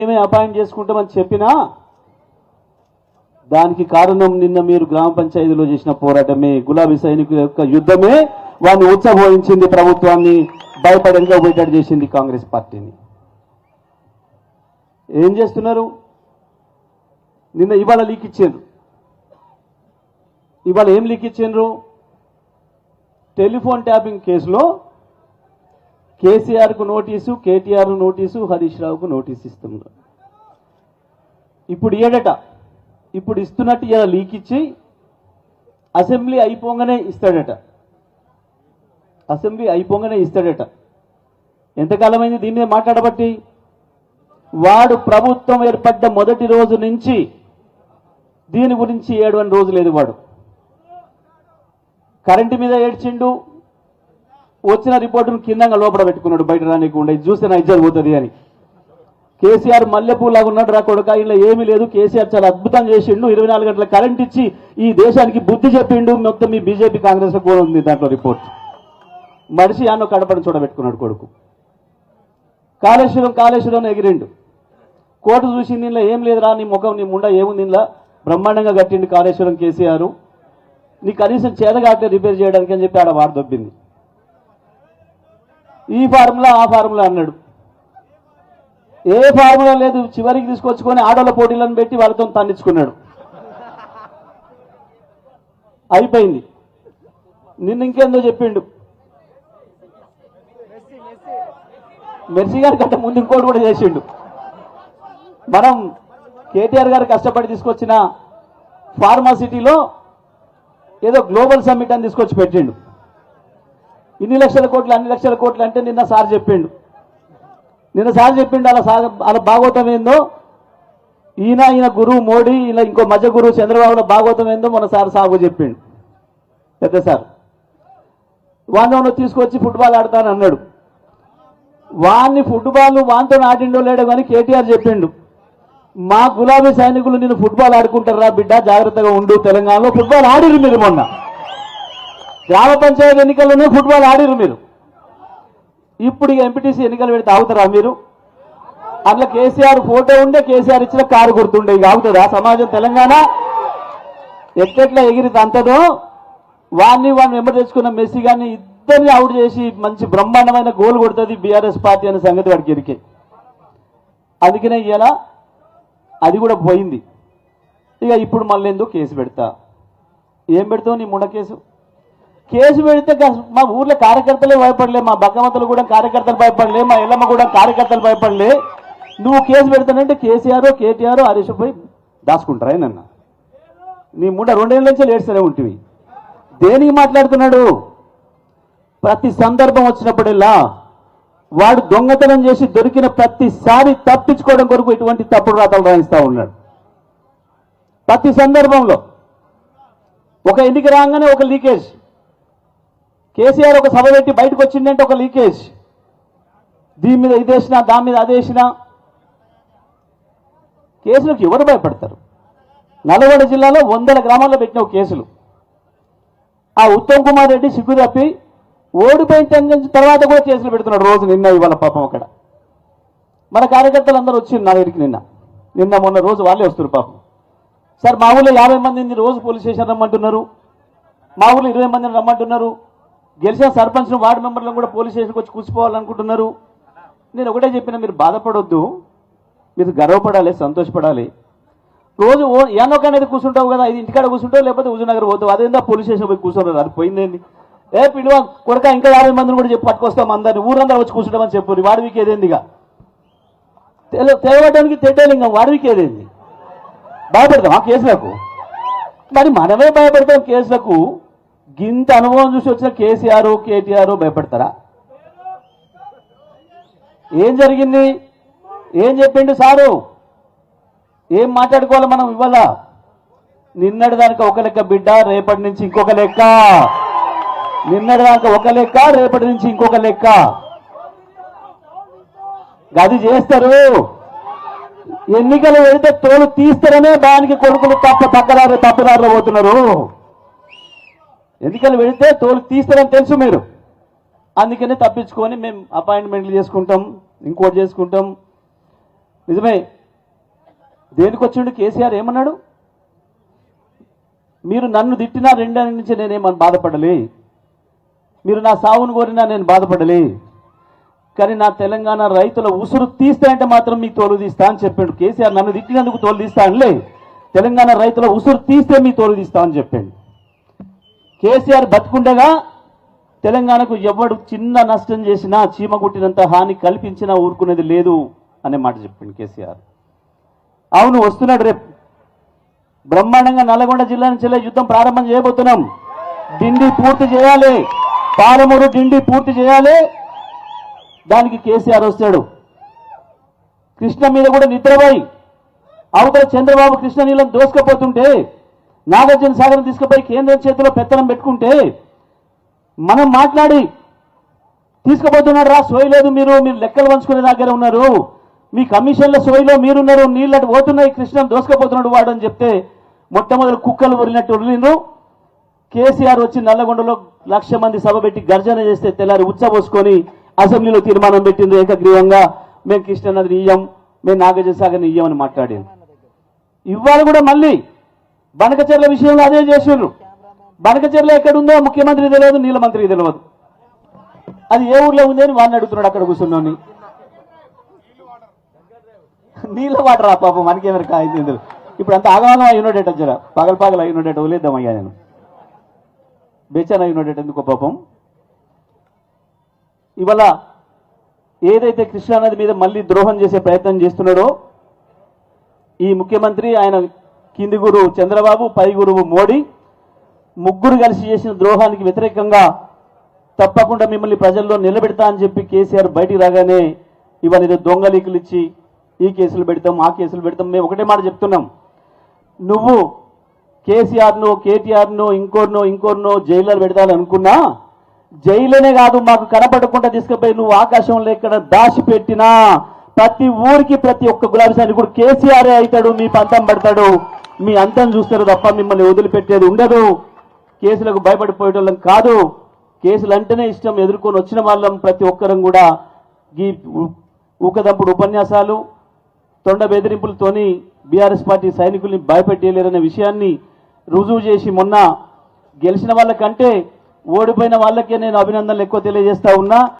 మేమే అపాయింట్ చేసుకుంటామని చెప్పినా దానికి కారణం నిన్న మీరు గ్రామ పంచాయతీలో చేసిన పోరాటమే, గులాబీ సైనికుల యొక్క యుద్ధమే వాడిని ఉచ్చబోయించింది, ప్రభుత్వాన్ని భయపడంగా పోయేటట్టు చేసింది కాంగ్రెస్ పార్టీని. ఏం చేస్తున్నారు? నిన్న ఇవాళ లీక్ ఇచ్చారు. ఇవాళ ఏం లీక్ ఇచ్చారు? టెలిఫోన్ ట్యాపింగ్ కేసులో కేసీఆర్కు నోటీసు, కేటీఆర్ నోటీసు, హరీష్ రావుకు నోటీసు ఇస్తున్నారు. ఇప్పుడు ఏడట, ఇప్పుడు ఇస్తున్నట్టు ఇలా లీక్ ఇచ్చి అసెంబ్లీ అయిపోగానే ఇస్తాడట. అసెంబ్లీ అయిపోగానే ఇస్తాడట. ఎంతకాలమైంది దీని మీద మాట్లాడబట్టి? వాడు ప్రభుత్వం ఏర్పడ్డ మొదటి రోజు నుంచి దీని గురించి ఏడవని రోజు లేదు. వాడు కరెంటు మీద ఏడ్చిండు, వచ్చిన రిపోర్టును కిందంగా లోపల పెట్టుకున్నాడు, బయట రానికుండా. ఇది చూస్తే నా ఇజ్జత్ పోతుంది అని. కేసీఆర్ మల్లెపూలాగా ఉన్నాడు రా కొడుక, ఇలా ఏమీ లేదు, కేసీఆర్ చాలా అద్భుతం చేసిండు, 24 గంటల కరెంట్ ఇచ్చి ఈ దేశానికి బుద్ధి చెప్పిండు, మొత్తం మీ బీజేపీ కాంగ్రెస్ కూడా ఉంది దాంట్లో రిపోర్ట్. మనిషి అన్న కడపని చూడబెట్టుకున్నాడు కొడుకు. కాళేశ్వరం ఎగిరిండు. కోర్టు చూసింది, ఇంట్లో ఏం లేదురా, నీ ముఖం నీ ముండ ఏముంది, ఇంట్లో బ్రహ్మాండంగా కట్టిండు కాళేశ్వరం కేసీఆర్, నీ కనీసం చేతగాట్లే రిపేర్ చేయడానికి అని చెప్పి ఆడ వాడు దొబ్బింది. ఈ ఫార్ములా ఆ ఫార్ములా అన్నాడు. ఏ ఫార్ములా లేదు, చివరికి తీసుకొచ్చుకొని ఆడోళ్ళ పోటీలను పెట్టి వాళ్ళతో తన్నించుకున్నాడు. అయిపోయింది. నిన్న ఇంకేందో చెప్పిండు. మెర్సీ గారి కంటే ముందు ఇంకోటి కూడా చేసిండు. మనం కేటీఆర్ గారు కష్టపడి తీసుకొచ్చిన ఫార్మాసిటీలో ఏదో గ్లోబల్ సమ్మిట్ అని తీసుకొచ్చి పెట్టిండు. ఇన్ని లక్షల కోట్లు అన్ని లక్షల కోట్లు అంటే నిన్న సార్ చెప్పిండు. అలా భాగవతం ఏందో, ఈయన గురువు మోడీ, ఇలా ఇంకో మధ్య గురువు చంద్రబాబుల భాగవతం ఏందో మన సాగు చెప్పిండు పెద్ద సార్. వాడిని తీసుకొచ్చి ఫుట్బాల్ ఆడతాను అన్నాడు. వాడిని ఫుట్బాల్ వాంతో ఆడిండో లేడో కానీ కేటీఆర్ చెప్పిండు, మా గులాబీ సైనికులు నేను ఫుట్బాల్ ఆడుకుంటారా బిడ్డ, జాగ్రత్తగా ఉండు, తెలంగాణలో ఫుట్బాల్ ఆడిరు మీరు, మొన్న గ్రామ పంచాయతీ ఎన్నికల్లోనే ఫుట్బాల్ ఆడిరు మీరు. ఇప్పుడు ఎంపీటీసీ ఎన్నికలు పెడితే ఆగుతారా మీరు? అట్లా కేసీఆర్ ఫోటో ఉండే, కేసీఆర్ ఇచ్చిన కారు గుర్తుండే, ఇక ఆగుతుందా సమాజం? తెలంగాణ ఎట్లా ఎగిరి అంతనో వాడిని వెంబడి తెచ్చుకున్న మెస్సీ గారిని ఇద్దరిని అవుట్ చేసి మంచి బ్రహ్మాండమైన గోల్ కొడుతుంది బీఆర్ఎస్ పార్టీ అనే సంగతి వాడికి ఎరికే. అందుకనే ఇలా అది కూడా పోయింది. ఇక ఇప్పుడు మళ్ళీ ఎందుకు కేసు పెడతా? ఏం పెడతావు నీ ముండ కేసు పెడితే మా ఊర్లో కార్యకర్తలే భయపడలే, మా బగ్గమతలు కూడా కార్యకర్తలు భయపడలే, మా ఎల్లమ్మ కూడా కార్యకర్తలు భయపడలే. నువ్వు కేసు పెడతానంటే కేసీఆర్, కేటీఆర్, హరీష్ పోయి దాచుకుంటారా నన్న? నీ ముండ 2 ఏళ్ళ నుంచి ఏడ్స్తూనే ఉంటుంది. దేనికి మాట్లాడుతున్నాడు? ప్రతి సందర్భం వచ్చినప్పుడల్లా వాడు దొంగతనం చేసి దొరికిన ప్రతిసారి తప్పించుకోవడం కొరకు ఇటువంటి తప్పుడు రాతలు రాయిస్తా ఉన్నాడు. ప్రతి సందర్భంలో ఒక ఎన్నిక రాగానే ఒక లీకేజ్, కేసీఆర్ ఒక సభ పెట్టి బయటకు వచ్చిందంటే ఒక లీకేజ్, దీని మీద ఇదేసినా దాని మీద అదేసినా. కేసులకు ఎవరు భయపడతారు? నల్గొండ జిల్లాలో 100 గ్రామాల్లో పెట్టిన కేసులు. ఆ ఉత్తమ్ కుమార్ రెడ్డి సిగ్గు తప్పి ఓడిపోయిన తర్వాత కూడా కేసులు పెడుతున్నాడు రోజు. నిన్న ఇవాళ పాపం అక్కడ మన కార్యకర్తలు అందరూ వచ్చింది నా దగ్గరికి. నిన్న మొన్న రోజు వాళ్ళే వస్తున్నారు పాపం. సార్ మా ఊళ్ళో 50 మందిని రోజు పోలీస్ స్టేషన్ రమ్మంటున్నారు, మా ఊళ్ళో 20 మందిని రమ్మంటున్నారు, గెలిచిన సర్పంచ్ను వార్డు మెంబర్లను కూడా పోలీస్ స్టేషన్కి వచ్చి కూర్చుకోవాలనుకుంటున్నారు. నేను ఒకటే చెప్పిన, మీరు బాధపడొద్దు, మీరు గర్వపడాలి, సంతోషపడాలి. రోజు యానోక అనేది కూర్చుంటావు కదా, ఇది ఇంటికాడ కూర్చుంటావు, లేకపోతే హుజూర్నగర్ పోతావు, అదేందా పోలీస్ స్టేషన్ పోయి కూర్చుంటారు, అది పోయిందేంది? పిలువ కొడక ఇంకా 50 మందిని కూడా చెప్పి పట్టుకొస్తాం, అందరినీ ఊరందరూ వచ్చి కూర్చుంటామని చెప్పు. వాడివికి ఏదేందిగా తెగవడానికి తెడ్డలింగం, వాడివికి ఏదేంది? భయపడతాం ఆ కేసులకు? మరి మనమే భయపడతాం కేసులకు. గింత అనుభవం చూసి వచ్చిన కేసీఆర్, కేటీఆర్ భయపడతారా? ఏం జరిగింది? ఏం చెప్పిండు సారు? ఏం మాట్లాడుకోవాలి మనం ఇవాళ? నిన్నటి దానికి ఒక లెక్క బిడ్డ, రేపటి నుంచి ఇంకొక లెక్క. నిన్నటి దాకా ఒక లెక్క, రేపటి నుంచి ఇంకొక లెక్క. గది చేస్తారు. ఎన్నికలు వెళితే తోలు తీస్తారనే దానికి కొడుకులు తప్పుదారిలో పోతున్నారు. ఎన్నికలు వెళితే తోలు తీస్తారని తెలుసు మీరు, అందుకనే తప్పించుకొని మేము అపాయింట్మెంట్లు చేసుకుంటాం, ఇంకోటి చేసుకుంటాం. నిజమే. దేనికి వచ్చిండు కేసీఆర్ ఏమన్నాడు? మీరు నన్ను తిట్టినా రెండేళ్ళ నుంచి నేనేమని బాధపడలే, మీరు నా సావును కోరినా నేను బాధపడలే, కానీ నా తెలంగాణ రైతుల ఉసురు తీస్తా అంటే మాత్రం మీ తోలు తీస్తా అని చెప్పాడు కేసీఆర్. నన్ను తిట్టినందుకు తోలు తీస్తా అనిలే, తెలంగాణ రైతుల ఉసురు తీస్తే మీ తోలు తీస్తా అని చెప్పాడు. కేసీఆర్ బతుకుండగా తెలంగాణకు ఎవడు చిన్న నష్టం చేసినా చీమ కుట్టినంత హాని కల్పించినా ఊరుకునేది లేదు అనే మాట చెప్పిండు కేసీఆర్. అవును, వస్తున్నాడు రేపు బ్రహ్మాండంగా నల్గొండ జిల్లా నుంచి యుద్ధం ప్రారంభం చేయబోతున్నాం. డిండి పూర్తి చేయాలి, పాలమూరు డిండి పూర్తి చేయాలి. దానికి కేసీఆర్ వస్తాడు. కృష్ణ మీద కూడా నిద్రపోయి అవతల చంద్రబాబు కృష్ణ నీళ్ళని దోసుకపోతుంటే నాగార్జున సాగర్ తీసుకుపోయి కేంద్రం చేతిలో పెత్తనం పెట్టుకుంటే మనం మాట్లాడి తీసుకుపోతున్నాడు రా, సోయలేదు, మీరు లెక్కలు పంచుకునే దగ్గర ఉన్నారు, మీ కమిషన్ల సోయిలో మీరున్నారు, నీళ్ళటు పోతున్నాయి, కృష్ణను దోసుకుపోతున్నాడు వాడు అని చెప్తే మొట్టమొదటి కుక్కలు వరినట్టు వదిలిండ్రు. కేసీఆర్ వచ్చి నల్లగొండలో 1,00,000 మంది సభ పెట్టి గర్జన చేస్తే తెల్లారి ఉచ్చబోసుకొని అసెంబ్లీలో తీర్మానం పెట్టింది ఏకగ్రీవంగా, మేము కృష్ణానదిని ఇయ్యం, మేము నాగార్జున సాగర్ని ఇయ్యమని మాట్లాడింది. ఇవాళ కూడా మళ్ళీ బనకచెర్ల విషయంలో అదే చేసిండ్రు. బనకచెర్ల ఎక్కడుందో ముఖ్యమంత్రి తెలియదు, నీళ్ళ మంత్రికి తెలియదు. అది ఏ ఊర్లో ఉంది అని వాడిని అడుగుతున్నాడు అక్కడ కూర్చున్నాను. నీళ్ళ వాటర్ ఆ పాపం మనకేమరి కాయింది. ఇప్పుడు అంత ఆగమాగం అయినోడేట జర పగలు అయినోడేట వదిలేద్దామయ్యా, నేను బేచాన అయినోడేట ఎందుకో పాపం. ఇవాళ ఏదైతే కృష్ణానది మీద మళ్ళీ ద్రోహం చేసే ప్రయత్నం చేస్తున్నాడో ఈ ముఖ్యమంత్రి, ఆయన కింది గురువు చంద్రబాబు, పై గురువు మోడీ, ముగ్గురు కలిసి చేసిన ద్రోహానికి వ్యతిరేకంగా తప్పకుండా మిమ్మల్ని ప్రజల్లో నిలబెడతా అని చెప్పి కేసీఆర్ బయటికి రాగానే ఇవాళ ఏదో దొంగ లీకులు ఇచ్చి ఈ కేసులు పెడతాం, ఆ కేసులు పెడతాం. మేము ఒకటే మాట చెప్తున్నాం, నువ్వు కేసీఆర్ను, కేటీఆర్ను, ఇంకోరినో జైల్లో పెడతాను అనుకున్నా, జైలునే కాదు మాకు కనపడకుండా తీసుకుపోయి నువ్వు ఆకాశంలో ఎక్కడ దాచిపెట్టినా ప్రతి ఊరికి ప్రతి ఒక్క గులాబీ సైనికుడు కేసీఆరే అవుతాడు, మీ పంతం పడతాడు, మీ అంతం చూస్తారు తప్ప మిమ్మల్ని వదిలిపెట్టేది ఉండదు. కేసులకు భయపడిపోయేటోళ్ళం కాదు, కేసులు అంటేనే ఇష్టం ఎదుర్కొని వచ్చిన వాళ్ళం ప్రతి ఒక్కరం కూడా ఈ ఊకదంపుడు ఉపన్యాసాలు, తొండ బెదిరింపులతోని బీఆర్ఎస్ పార్టీ సైనికుల్ని భయపెట్టలేరనే విషయాన్ని రుజువు చేసి మొన్న గెలిచిన వాళ్ళకంటే ఓడిపోయిన వాళ్ళకే నేను అభినందనలు ఎక్కువ తెలియజేస్తా ఉన్నా.